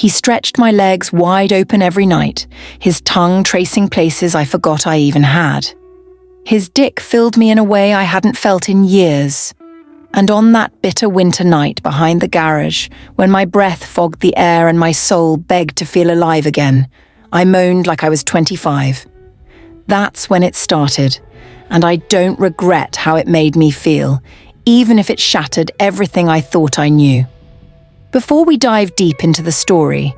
He stretched my legs wide open every night, his tongue tracing places I forgot I even had. His dick filled me in a way I hadn't felt in years. And on that bitter winter night behind the garage, when my breath fogged the air and my soul begged to feel alive again, I moaned like I was 25. That's when it started, and I don't regret how it made me feel, even if it shattered everything I thought I knew. Before we dive deep into the story,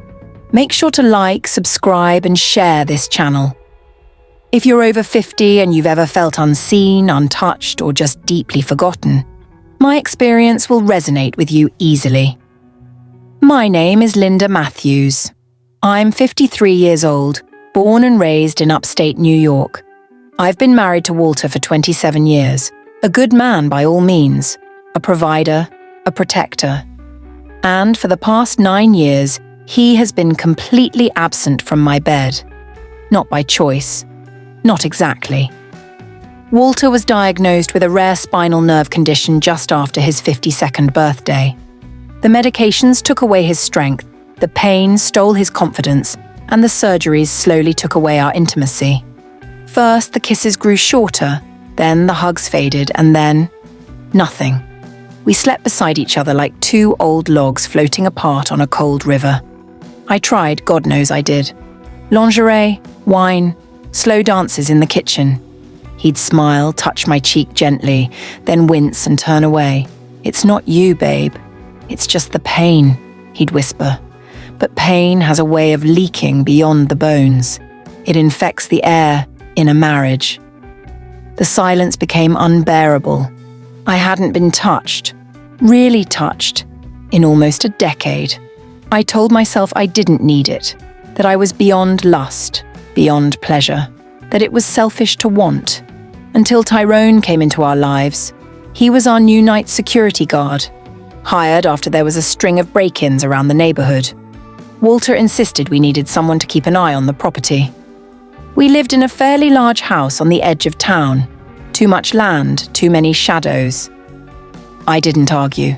make sure to like, subscribe, and share this channel. If you're over 50 and you've ever felt unseen, untouched, or just deeply forgotten, my experience will resonate with you easily. My name is Linda Matthews. I'm 53 years old, born and raised in upstate New York. I've been married to Walter for 27 years, a good man by all means, a provider, a protector. And for the past 9 years, he has been completely absent from my bed. Not by choice. Not exactly. Walter was diagnosed with a rare spinal nerve condition just after his 52nd birthday. The medications took away his strength, the pain stole his confidence, and the surgeries slowly took away our intimacy. First, the kisses grew shorter, then the hugs faded, and then nothing. We slept beside each other like two old logs floating apart on a cold river. I tried, God knows I did. Lingerie, wine, slow dances in the kitchen. He'd smile, touch my cheek gently, then wince and turn away. "It's not you, babe. It's just the pain," he'd whisper. But pain has a way of leaking beyond the bones. It infects the air in a marriage. The silence became unbearable. I hadn't been touched, really touched, in almost a decade. I told myself I didn't need it, that I was beyond lust, beyond pleasure, that it was selfish to want. Until Tyrone came into our lives. He was our new night security guard, hired after there was a string of break-ins around the neighborhood. Walter insisted we needed someone to keep an eye on the property. We lived in a fairly large house on the edge of town. Too much land, too many shadows. I didn't argue.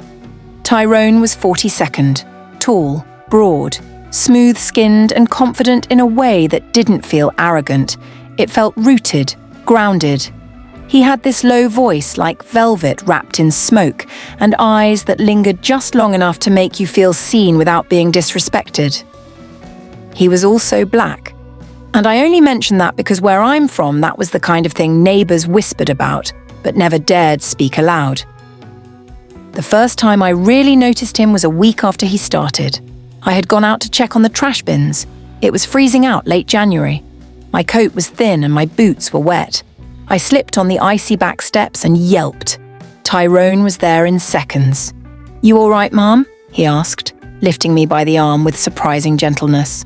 Tyrone was 42nd, tall, broad, smooth-skinned and confident in a way that didn't feel arrogant. It felt rooted, grounded. He had this low voice like velvet wrapped in smoke and eyes that lingered just long enough to make you feel seen without being disrespected. He was also black. And I only mention that because where I'm from, that was the kind of thing neighbors whispered about, but never dared speak aloud. The first time I really noticed him was a week after he started. I had gone out to check on the trash bins. It was freezing out late January. My coat was thin and my boots were wet. I slipped on the icy back steps and yelped. Tyrone was there in seconds. "You all right, Mom?" he asked, lifting me by the arm with surprising gentleness.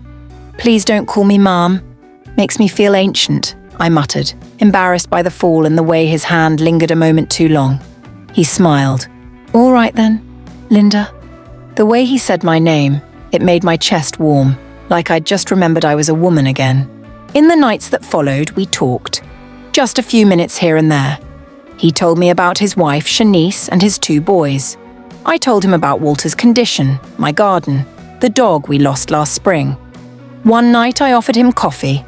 "Please don't call me Mom. Makes me feel ancient," I muttered, embarrassed by the fall and the way his hand lingered a moment too long. He smiled. "All right then, Linda." The way he said my name, it made my chest warm, like I'd just remembered I was a woman again. In the nights that followed, we talked. Just a few minutes here and there. He told me about his wife, Shanice, and his 2 boys. I told him about Walter's condition, my garden, the dog we lost last spring. One night I offered him coffee.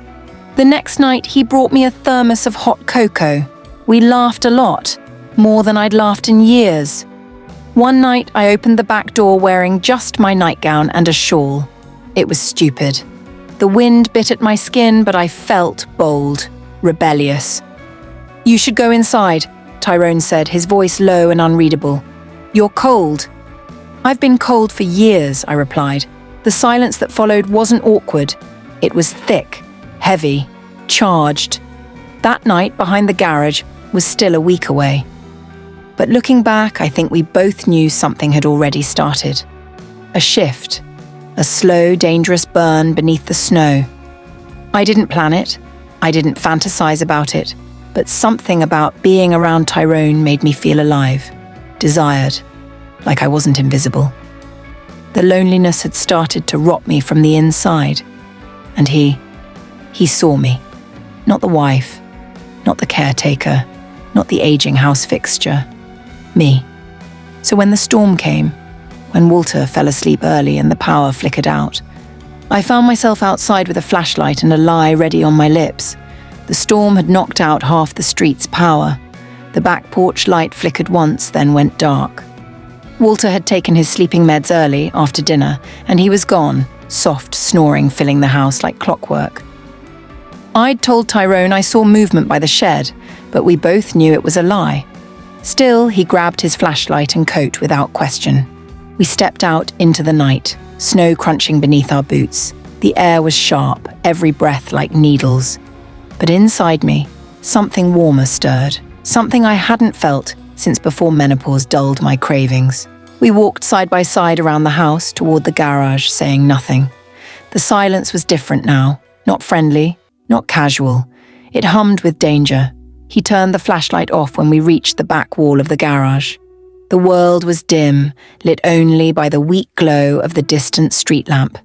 The next night he brought me a thermos of hot cocoa. We laughed a lot, more than I'd laughed in years. One night I opened the back door wearing just my nightgown and a shawl. It was stupid. The wind bit at my skin, but I felt bold. Rebellious. "You should go inside," Tyrone said, his voice low and unreadable. "You're cold." "I've been cold for years," I replied. The silence that followed wasn't awkward. It was thick, heavy, charged. That night behind the garage was still a week away. But looking back, I think we both knew something had already started. A shift. A slow, dangerous burn beneath the snow. I didn't plan it. I didn't fantasize about it, but something about being around Tyrone made me feel alive, desired, like I wasn't invisible. The loneliness had started to rot me from the inside, and he saw me. Not the wife, not the caretaker, not the aging house fixture. Me. So when the storm came, when Walter fell asleep early and the power flickered out, I found myself outside with a flashlight and a lie ready on my lips. The storm had knocked out half the street's power. The back porch light flickered once, then went dark. Walter had taken his sleeping meds early, after dinner, and he was gone, soft snoring filling the house like clockwork. I'd told Tyrone I saw movement by the shed, but we both knew it was a lie. Still, he grabbed his flashlight and coat without question. We stepped out into the night, snow crunching beneath our boots. The air was sharp, every breath like needles. But inside me, something warmer stirred, something I hadn't felt since before menopause dulled my cravings. We walked side by side around the house toward the garage, saying nothing. The silence was different now, not friendly, not casual. It hummed with danger. He turned the flashlight off when we reached the back wall of the garage. The world was dim, lit only by the weak glow of the distant street lamp.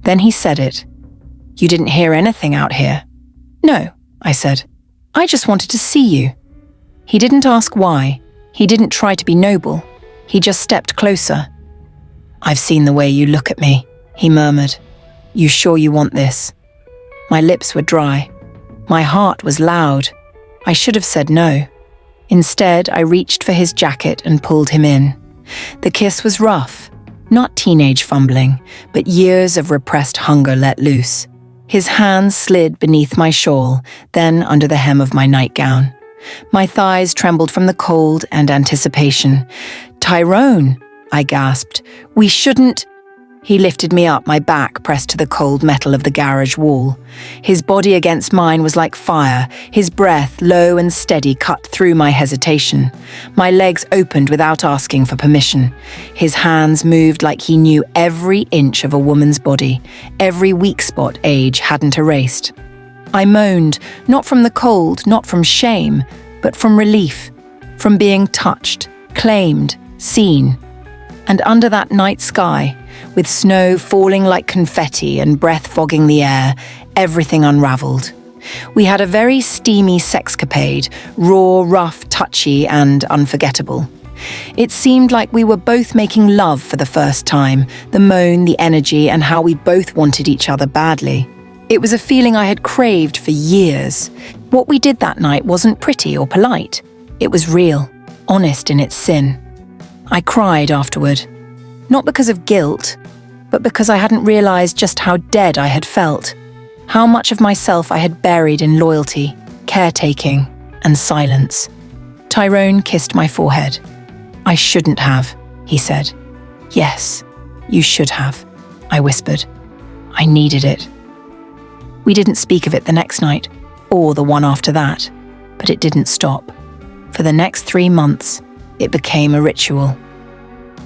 Then he said it. "You didn't hear anything out here?" "No," I said. "I just wanted to see you." He didn't ask why. He didn't try to be noble. He just stepped closer. "I've seen the way you look at me," he murmured. "You sure you want this?" My lips were dry. My heart was loud. I should have said no. Instead, I reached for his jacket and pulled him in. The kiss was rough, not teenage fumbling, but years of repressed hunger let loose. His hands slid beneath my shawl, then under the hem of my nightgown. My thighs trembled from the cold and anticipation. "Tyrone," I gasped, "we shouldn't—" He lifted me up, my back pressed to the cold metal of the garage wall. His body against mine was like fire. His breath, low and steady, cut through my hesitation. My legs opened without asking for permission. His hands moved like he knew every inch of a woman's body, every weak spot age hadn't erased. I moaned, not from the cold, not from shame, but from relief, from being touched, claimed, seen. And under that night sky, with snow falling like confetti and breath fogging the air, everything unraveled. We had a very steamy sexcapade, raw, rough, touchy, and unforgettable. It seemed like we were both making love for the first time, the moan, the energy, and how we both wanted each other badly. It was a feeling I had craved for years. What we did that night wasn't pretty or polite. It was real, honest in its sin. I cried afterward. Not because of guilt, but because I hadn't realized just how dead I had felt, how much of myself I had buried in loyalty, caretaking, and silence. Tyrone kissed my forehead. "I shouldn't have," he said. "Yes, you should have," I whispered. I needed it. We didn't speak of it the next night, or the one after that, but it didn't stop. For the next 3 months, it became a ritual.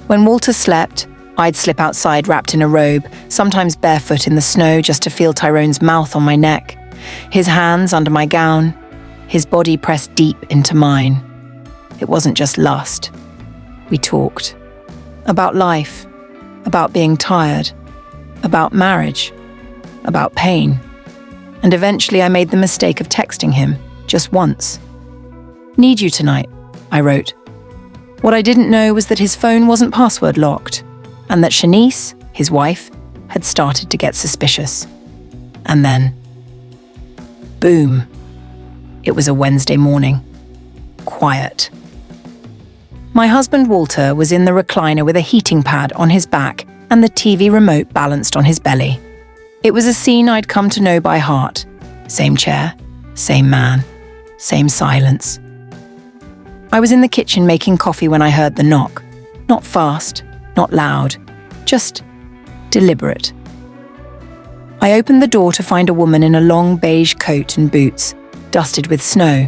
When Walter slept, I'd slip outside wrapped in a robe, sometimes barefoot in the snow just to feel Tyrone's mouth on my neck, his hands under my gown, his body pressed deep into mine. It wasn't just lust. We talked. About life, about being tired, about marriage, about pain. And eventually I made the mistake of texting him, just once. "Need you tonight," I wrote. What I didn't know was that his phone wasn't password locked, and that Shanice, his wife, had started to get suspicious. And then, boom. It was a Wednesday morning. Quiet. My husband Walter was in the recliner with a heating pad on his back and the TV remote balanced on his belly. It was a scene I'd come to know by heart. Same chair, same man, same silence. I was in the kitchen making coffee when I heard the knock. Not fast, not loud, just deliberate. I opened the door to find a woman in a long beige coat and boots, dusted with snow.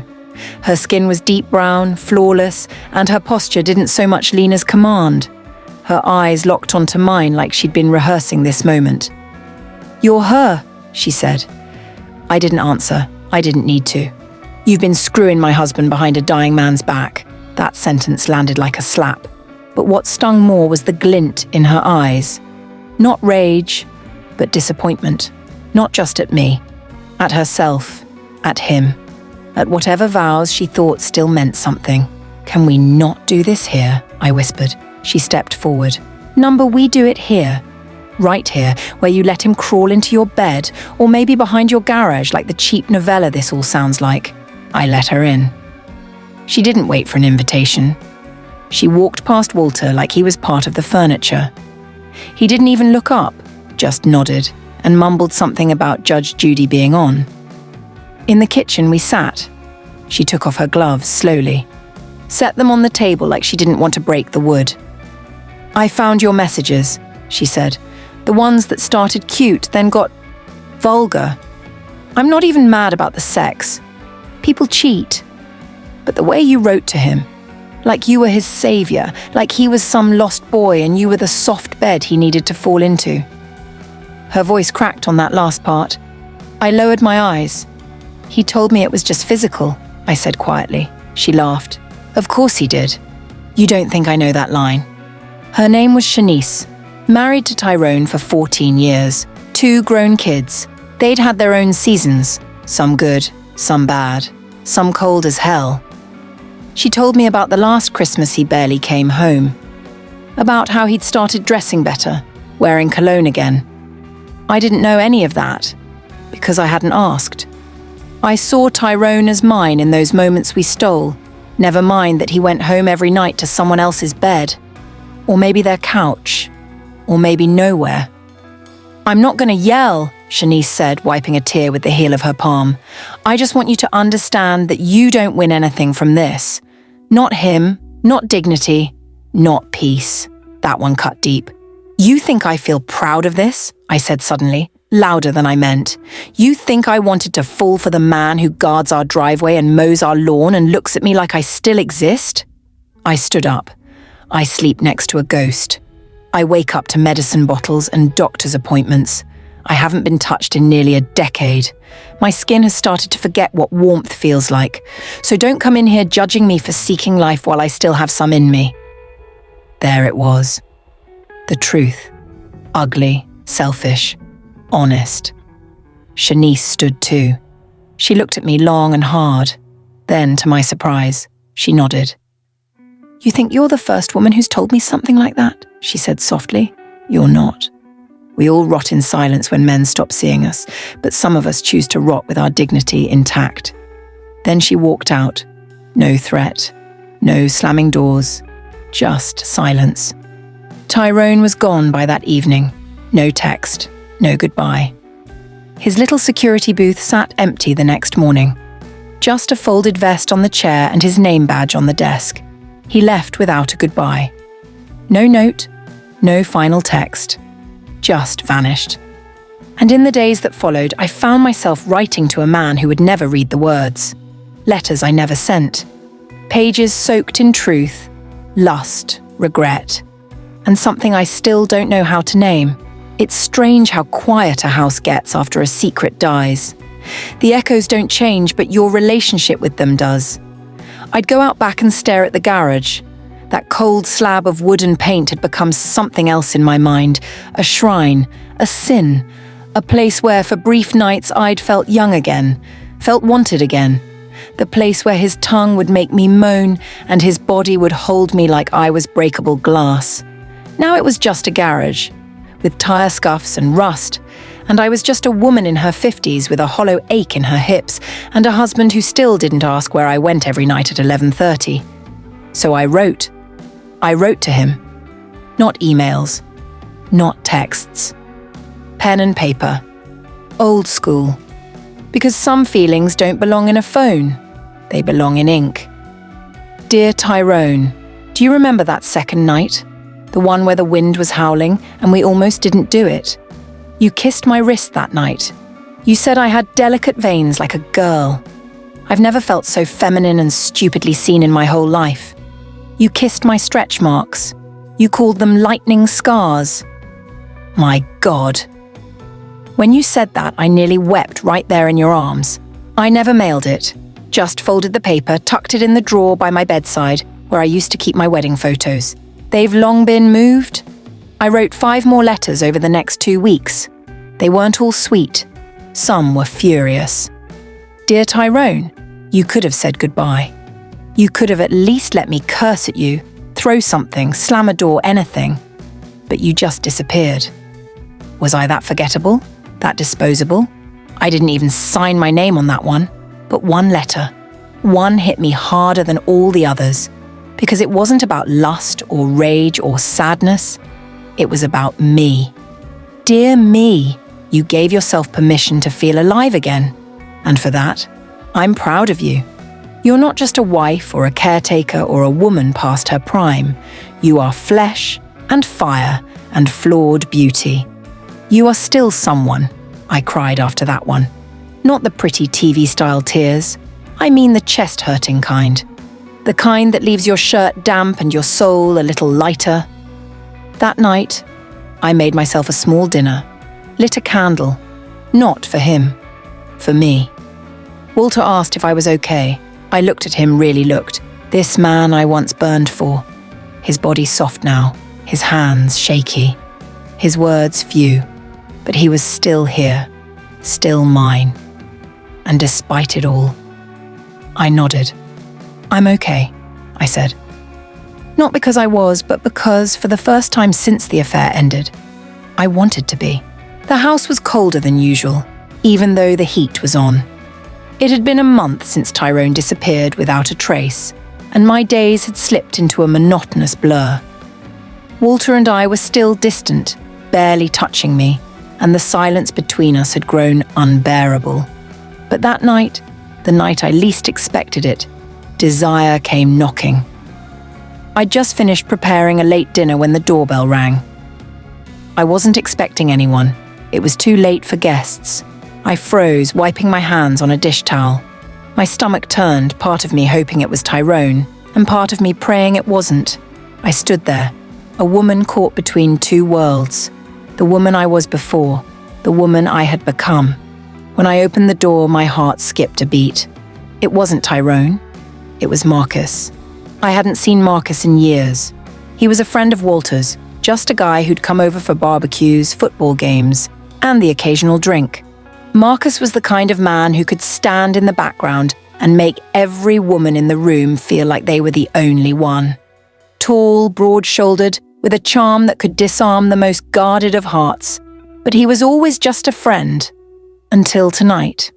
Her skin was deep brown, flawless, and her posture didn't so much lean as command. Her eyes locked onto mine like she'd been rehearsing this moment. "You're her," she said. I didn't answer. I didn't need to. "You've been screwing my husband behind a dying man's back." That sentence landed like a slap. But what stung more was the glint in her eyes. Not rage, but disappointment. Not just at me. At herself. At him. At whatever vows she thought still meant something. "Can we not do this here?" I whispered. She stepped forward. "Number, we do it here." Right here, where you let him crawl into your bed, or maybe behind your garage like the cheap novella this all sounds like. I let her in. She didn't wait for an invitation. She walked past Walter like he was part of the furniture. He didn't even look up, just nodded and mumbled something about Judge Judy being on. In the kitchen we sat. She took off her gloves slowly, set them on the table like she didn't want to break the wood. "I found your messages," she said. "The ones that started cute, then got vulgar. I'm not even mad about the sex. People cheat. But the way you wrote to him, like you were his savior, like he was some lost boy and you were the soft bed he needed to fall into." Her voice cracked on that last part. I lowered my eyes. "He told me it was just physical," I said quietly. She laughed. "Of course he did. You don't think I know that line." Her name was Shanice, married to Tyrone for 14 years, 2 grown kids. They'd had their own seasons, some good, some bad, some cold as hell. She told me about the last Christmas he barely came home, about how he'd started dressing better, wearing cologne again. I didn't know any of that, because I hadn't asked. I saw Tyrone as mine in those moments we stole, never mind that he went home every night to someone else's bed, or maybe their couch, or maybe nowhere. "I'm not going to yell," Shanice said, wiping a tear with the heel of her palm. "I just want you to understand that you don't win anything from this. Not him, not dignity, not peace." That one cut deep. "You think I feel proud of this?" I said suddenly, louder than I meant. "You think I wanted to fall for the man who guards our driveway and mows our lawn and looks at me like I still exist?" I stood up. I sleep next to a ghost. I wake up to medicine bottles and doctor's appointments. I haven't been touched in nearly a decade. My skin has started to forget what warmth feels like. So don't come in here judging me for seeking life while I still have some in me. There it was. The truth. Ugly, selfish, honest. Shanice stood too. She looked at me long and hard. Then, to my surprise, she nodded. "You think you're the first woman who's told me something like that?" she said softly. "You're not. We all rot in silence when men stop seeing us, but some of us choose to rot with our dignity intact." Then she walked out. No threat, no slamming doors, just silence. Tyrone was gone by that evening. No text, no goodbye. His little security booth sat empty the next morning. Just a folded vest on the chair and his name badge on the desk. He left without a goodbye. No note, no final text. Just vanished. And in the days that followed, I found myself writing to a man who would never read the words. Letters I never sent. Pages soaked in truth, lust, regret, and something I still don't know how to name. It's strange how quiet a house gets after a secret dies. The echoes don't change, but your relationship with them does. I'd go out back and stare at the garage. That cold slab of wood and paint had become something else in my mind, a shrine, a sin, a place where for brief nights I'd felt young again, felt wanted again, the place where his tongue would make me moan and his body would hold me like I was breakable glass. Now it was just a garage, with tire scuffs and rust, and I was just a woman in her 50s with a hollow ache in her hips and a husband who still didn't ask where I went every night at 11:30. So I wrote. I wrote to him. Not emails, not texts. Pen and paper. Old school. Because some feelings don't belong in a phone. They belong in ink. Dear Tyrone, do you remember that second night? The one where the wind was howling and we almost didn't do it. You kissed my wrist that night. You said I had delicate veins like a girl. I've never felt so feminine and stupidly seen in my whole life. You kissed my stretch marks. You called them lightning scars. My God. When you said that, I nearly wept right there in your arms. I never mailed it. Just folded the paper, tucked it in the drawer by my bedside, where I used to keep my wedding photos. They've long been moved. I wrote 5 more letters over the next 2 weeks. They weren't all sweet. Some were furious. Dear Tyrone, you could have said goodbye. You could have at least let me curse at you, throw something, slam a door, anything. But you just disappeared. Was I that forgettable? That disposable? I didn't even sign my name on that one. But one letter, one hit me harder than all the others, because it wasn't about lust or rage or sadness. It was about me. Dear me, you gave yourself permission to feel alive again. And for that, I'm proud of you. You're not just a wife or a caretaker or a woman past her prime. You are flesh and fire and flawed beauty. You are still someone, I cried after that one. Not the pretty TV-style tears. I mean the chest-hurting kind. The kind that leaves your shirt damp and your soul a little lighter. That night, I made myself a small dinner, lit a candle, not for him, for me. Walter asked if I was okay. I looked at him, really looked. This man I once burned for. His body soft now, his hands shaky, his words few, but he was still here, still mine. And despite it all, I nodded. I'm okay, I said. Not because I was, but because, for the first time since the affair ended, I wanted to be. The house was colder than usual, even though the heat was on. It had been a month since Tyrone disappeared without a trace, and my days had slipped into a monotonous blur. Walter and I were still distant, barely touching me, and the silence between us had grown unbearable. But that night, the night I least expected it, desire came knocking. I'd just finished preparing a late dinner when the doorbell rang. I wasn't expecting anyone. It was too late for guests. I froze, wiping my hands on a dish towel. My stomach turned, part of me hoping it was Tyrone, and part of me praying it wasn't. I stood there, a woman caught between two worlds. The woman I was before, the woman I had become. When I opened the door, my heart skipped a beat. It wasn't Tyrone. It was Marcus. I hadn't seen Marcus in years. He was a friend of Walter's, just a guy who'd come over for barbecues, football games, and the occasional drink. Marcus was the kind of man who could stand in the background and make every woman in the room feel like they were the only one. Tall, broad-shouldered, with a charm that could disarm the most guarded of hearts. But he was always just a friend. Until tonight.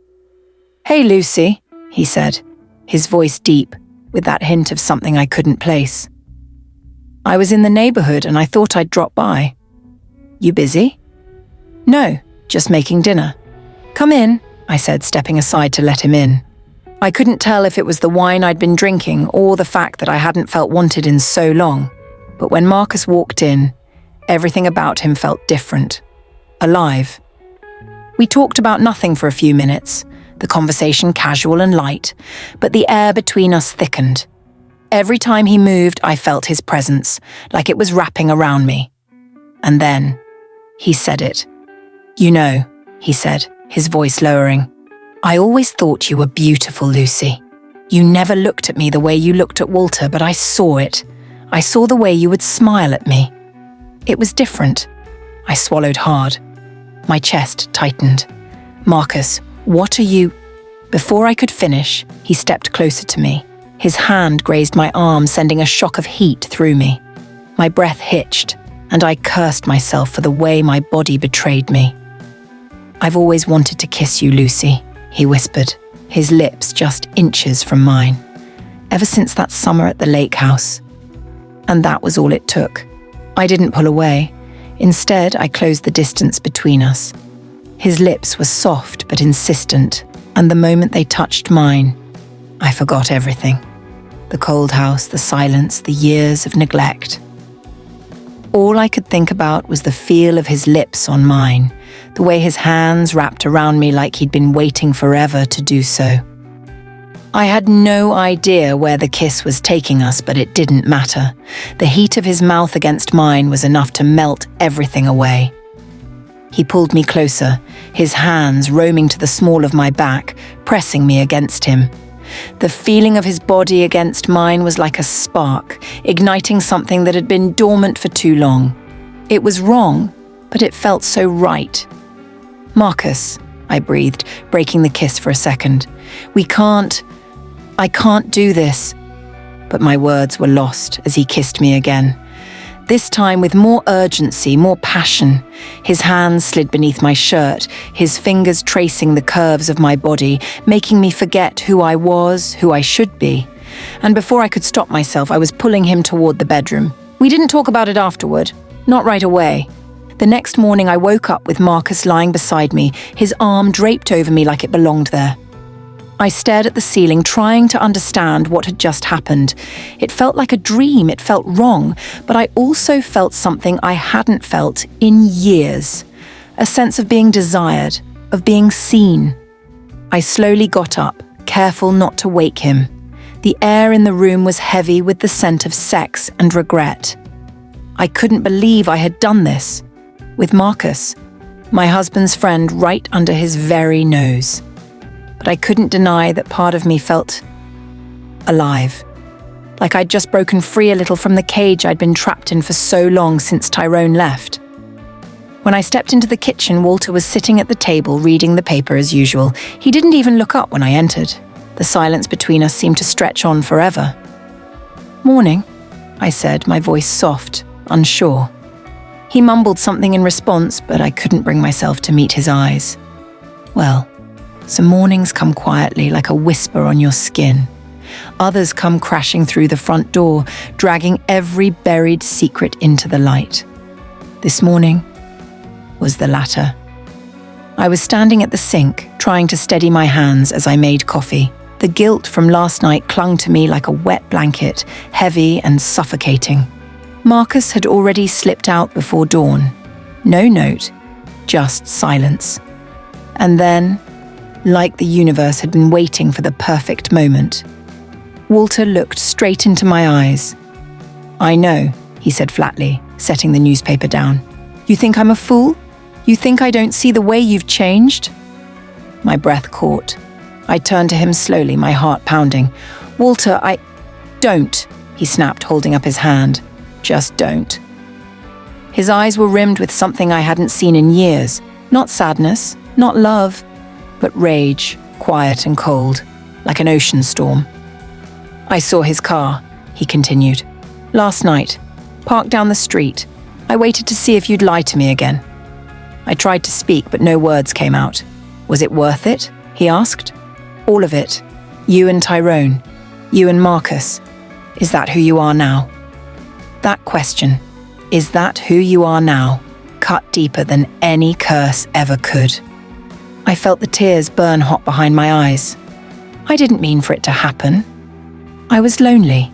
"Hey, Lucy," he said, his voice deep, with that hint of something I couldn't place. "I was in the neighborhood and I thought I'd drop by." "You busy?" "No, just making dinner." "Come in," I said, stepping aside to let him in. I couldn't tell if it was the wine I'd been drinking or the fact that I hadn't felt wanted in so long. But when Marcus walked in, everything about him felt different. Alive. We talked about nothing for a few minutes, the conversation casual and light, but the air between us thickened. Every time he moved, I felt his presence, like it was wrapping around me. And then, he said it. "You know," he said, his voice lowering, "I always thought you were beautiful, Lucy. You never looked at me the way you looked at Walter, but I saw it. I saw the way you would smile at me. It was different." I swallowed hard. My chest tightened. "Marcus, what are you—" Before I could finish, he stepped closer to me. His hand grazed my arm, sending a shock of heat through me. My breath hitched, and I cursed myself for the way my body betrayed me. "I've always wanted to kiss you, Lucy," he whispered, his lips just inches from mine. Ever since that summer at the lake house. And that was all it took. I didn't pull away. Instead, I closed the distance between us. His lips were soft but insistent, and the moment they touched mine, I forgot everything. The cold house, the silence, the years of neglect. All I could think about was the feel of his lips on mine, the way his hands wrapped around me like he'd been waiting forever to do so. I had no idea where the kiss was taking us, but it didn't matter. The heat of his mouth against mine was enough to melt everything away. He pulled me closer, his hands roaming to the small of my back, pressing me against him. The feeling of his body against mine was like a spark, igniting something that had been dormant for too long. It was wrong, but it felt so right. "Marcus," I breathed, breaking the kiss for a second. I can't do this." But my words were lost as he kissed me again. this time with more urgency, more passion. His hands slid beneath my shirt, his fingers tracing the curves of my body, making me forget who I was, who I should be. And before I could stop myself, I was pulling him toward the bedroom. We didn't talk about it afterward, not right away. The next morning I woke up with Marcus lying beside me, his arm draped over me like it belonged there. I stared at the ceiling, trying to understand what had just happened. It felt like a dream, it felt wrong, but I also felt something I hadn't felt in years. A sense of being desired, of being seen. I slowly got up, careful not to wake him. The air in the room was heavy with the scent of sex and regret. I couldn't believe I had done this. With Marcus, my husband's friend, right under his very nose. But I couldn't deny that part of me felt alive. Like I'd just broken free a little from the cage I'd been trapped in for so long since Tyrone left. When I stepped into the kitchen, Walter was sitting at the table reading the paper as usual. He didn't even look up when I entered. The silence between us seemed to stretch on forever. "Morning," I said, my voice soft, unsure. He mumbled something in response, but I couldn't bring myself to meet his eyes. Well, some mornings come quietly like a whisper on your skin. Others come crashing through the front door, dragging every buried secret into the light. This morning was the latter. I was standing at the sink, trying to steady my hands as I made coffee. The guilt from last night clung to me like a wet blanket, heavy and suffocating. Marcus had already slipped out before dawn. No note, just silence. And then, like the universe had been waiting for the perfect moment, Walter looked straight into my eyes. "I know," he said flatly, setting the newspaper down. "You think I'm a fool? You think I don't see the way you've changed?" My breath caught. I turned to him slowly, my heart pounding. "Walter, Don't," he snapped, holding up his hand. "Just don't." His eyes were rimmed with something I hadn't seen in years. Not sadness, not love, but rage, quiet and cold, like an ocean storm. "I saw his car," he continued. "Last night, parked down the street. I waited to see if you'd lie to me again." I tried to speak, but no words came out. "Was it worth it?" he asked. "All of it. You and Tyrone. You and Marcus. Is that who you are now?" That question, "Is that who you are now?" cut deeper than any curse ever could. I felt the tears burn hot behind my eyes. I didn't mean for it to happen. I was lonely.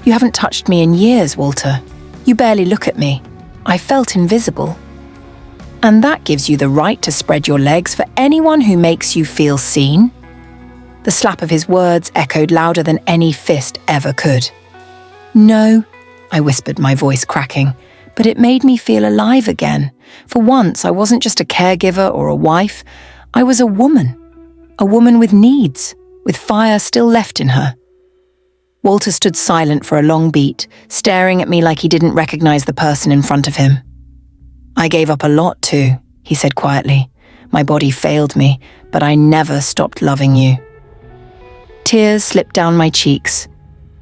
"You haven't touched me in years, Walter. You barely look at me. I felt invisible." "And that gives you the right to spread your legs for anyone who makes you feel seen?" The slap of his words echoed louder than any fist ever could. "No," I whispered, my voice cracking, but it made me feel alive again. For once, I wasn't just a caregiver or a wife. I was a woman with needs, with fire still left in her. Walter stood silent for a long beat, staring at me like he didn't recognize the person in front of him. "I gave up a lot too," he said quietly. "My body failed me, but I never stopped loving you." Tears slipped down my cheeks.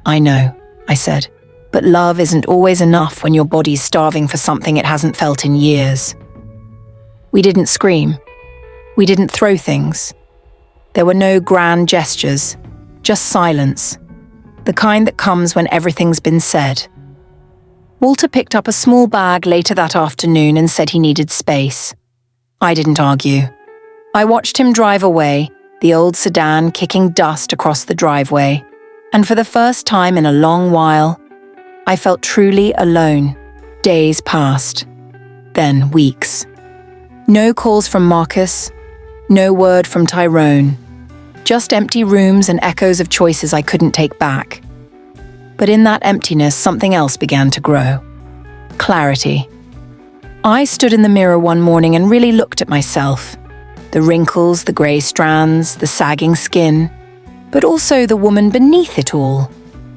"I know," I said, "but love isn't always enough when your body's starving for something it hasn't felt in years." We didn't scream. We didn't throw things. There were no grand gestures, just silence. The kind that comes when everything's been said. Walter picked up a small bag later that afternoon and said he needed space. I didn't argue. I watched him drive away, the old sedan kicking dust across the driveway, and for the first time in a long while, I felt truly alone. Days passed, then weeks. No calls from Marcus, no word from Tyrone. Just empty rooms and echoes of choices I couldn't take back. But in that emptiness, something else began to grow. Clarity. I stood in the mirror one morning and really looked at myself. The wrinkles, the grey strands, the sagging skin, but also the woman beneath it all.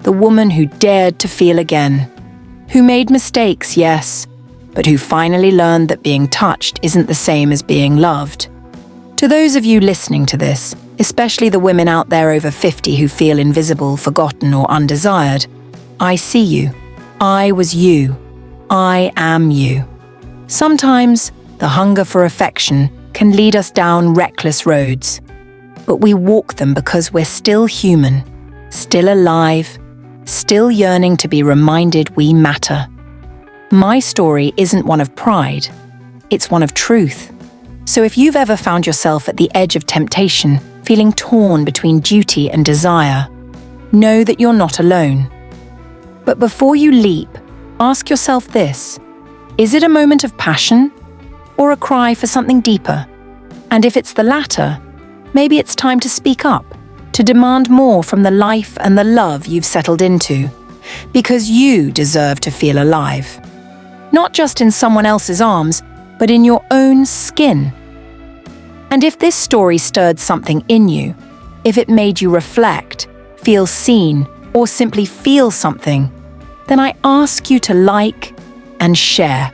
The woman who dared to feel again. Who made mistakes, yes, but who finally learned that being touched isn't the same as being loved. To those of you listening to this, especially the women out there over 50 who feel invisible, forgotten, or undesired, I see you. I was you. I am you. Sometimes the hunger for affection can lead us down reckless roads, but we walk them because we're still human, still alive, still yearning to be reminded we matter. My story isn't one of pride, it's one of truth. So if you've ever found yourself at the edge of temptation, feeling torn between duty and desire, know that you're not alone. But before you leap, ask yourself this: is it a moment of passion or a cry for something deeper? And if it's the latter, maybe it's time to speak up, to demand more from the life and the love you've settled into, because you deserve to feel alive. Not just in someone else's arms, but in your own skin. And if this story stirred something in you, if it made you reflect, feel seen, or simply feel something, then I ask you to like and share.